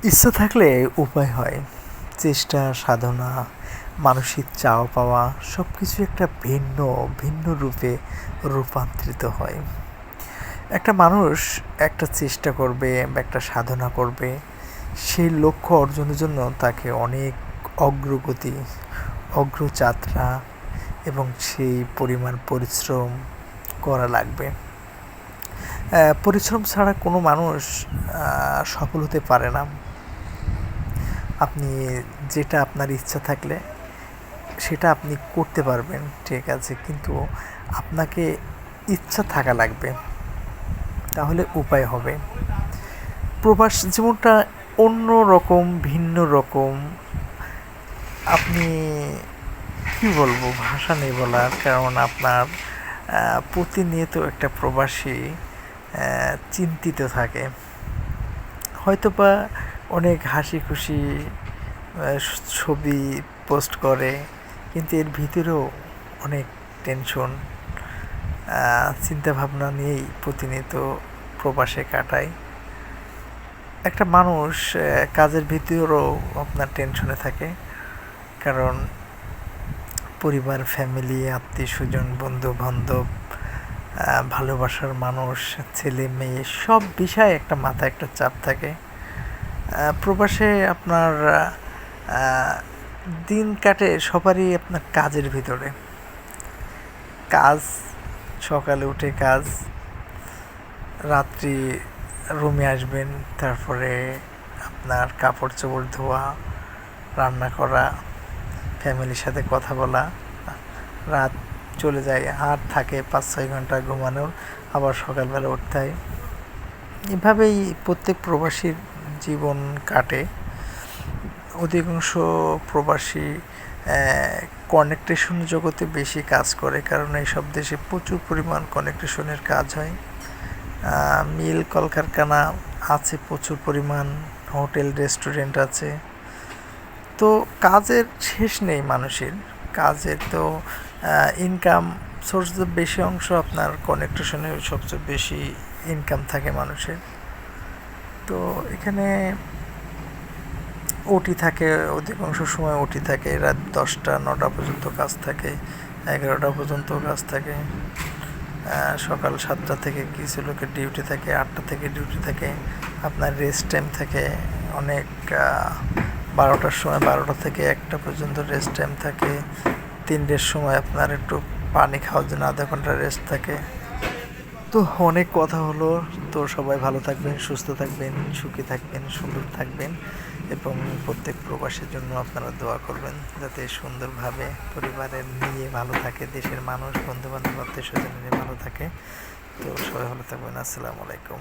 ইচ্ছা থাকলে উপায় হয়। চেষ্টা, সাধনা, মানসিক চাওয়া পাওয়া সব কিছু একটা ভিন্ন ভিন্ন রূপে রূপান্তরিত হয়। একটা মানুষ একটা চেষ্টা করবে বা একটা সাধনা করবে, সেই লক্ষ্য অর্জনের জন্য তাকে অনেক অগ্রগতি, অগ্রযাত্রা এবং সেই পরিমাণ পরিশ্রম করা লাগবে। পরিশ্রম ছাড়া কোনো মানুষ সফল হতে পারে না। আপনি যেটা আপনার ইচ্ছা থাকলে সেটা আপনি করতে পারবেন, ঠিক আছে, কিন্তু আপনাকে ইচ্ছা থাকা লাগবে, তাহলে উপায় হবে। প্রবাস জীবনটা অন্য রকম, ভিন্ন রকম। আপনি কি বলবো, ভাষা নেই বলার, কারণ আপনার প্রতিনিয়ত একটা প্রবাসী চিন্তিত থাকে। হয়তোবা অনেক হাসি খুশি ছবি পোস্ট করে, কিন্তু এর ভিতরেও অনেক টেনশন, চিন্তাভাবনা নিয়েই প্রতিনিয়ত প্রবাসে কাটায়। একটা মানুষ কাজের ভিতরেও আপনার টেনশনে থাকে, কারণ পরিবার, ফ্যামিলি, আত্মীয় স্বজন, বন্ধু বান্ধব, ভালোবাসার মানুষ, ছেলে মেয়ে, সব বিষয়ে একটা মাথায় একটা চাপ থাকে। প্রবাসে আপনার দিন কাটে সবারই আপনার কাজের ভিতরে। কাজ, সকালে উঠে কাজ, রাত্রি রুমে আসবেন, তারপরে আপনার কাপড় চোপড় ধোয়া, রান্না করা, ফ্যামিলির সাথে কথা বলা, রাত চলে যায়, আর থাকে 5-6 ঘন্টা ঘুমানোর, আবার সকালবেলা উঠতে হয়। এভাবেই প্রত্যেক প্রবাসীর জীবন কাটে। অধিকাংশ প্রবাসী কনেকটেশন জগতে বেশি কাজ করে, কারণ এইসব দেশে প্রচুর পরিমাণ কনেকটেশনের কাজ হয়। মিল কলকারখানা আছে প্রচুর পরিমাণ, হোটেল রেস্টুরেন্ট আছে। তো কাজের শেষ নেই মানুষের। কাজের তো ইনকাম সোর্স বেশি অংশ আপনার কনেকটেশনে সবচেয়ে বেশি ইনকাম থাকে মানুষের। তো এখানে ওটি থাকে, অধিকাংশ সময় ওটি থাকে, রাত 10টা-9টা পর্যন্ত কাজ থাকে, 11টা পর্যন্ত কাজ থাকে। সকাল 7টা থেকে কিছু লোকের ডিউটি থাকে, 8টা থেকে ডিউটি থাকে। আপনার রেস্ট টাইম থাকে অনেক, 12টার সময়, 12টা থেকে 1টা পর্যন্ত রেস্ট টাইম থাকে। 3টের সময় আপনার একটু পানি খাওয়ার জন্য আধা ঘন্টা রেস্ট থাকে। তো অনেক কথা হলো। তো সবাই ভালো থাকবেন, সুস্থ থাকবেন, সুখী থাকবেন, সুন্দর থাকবেন, এবং প্রত্যেক প্রবাসীর জন্য আপনারা দোয়া করবেন যাতে সুন্দরভাবে পরিবারের নিয়ে ভালো থাকে, দেশের মানুষ, বন্ধুবান্ধব, আত্মীয় স্বজন নিয়ে ভালো থাকে। তো সবাই ভালো থাকবেন। আসসালামু আলাইকুম।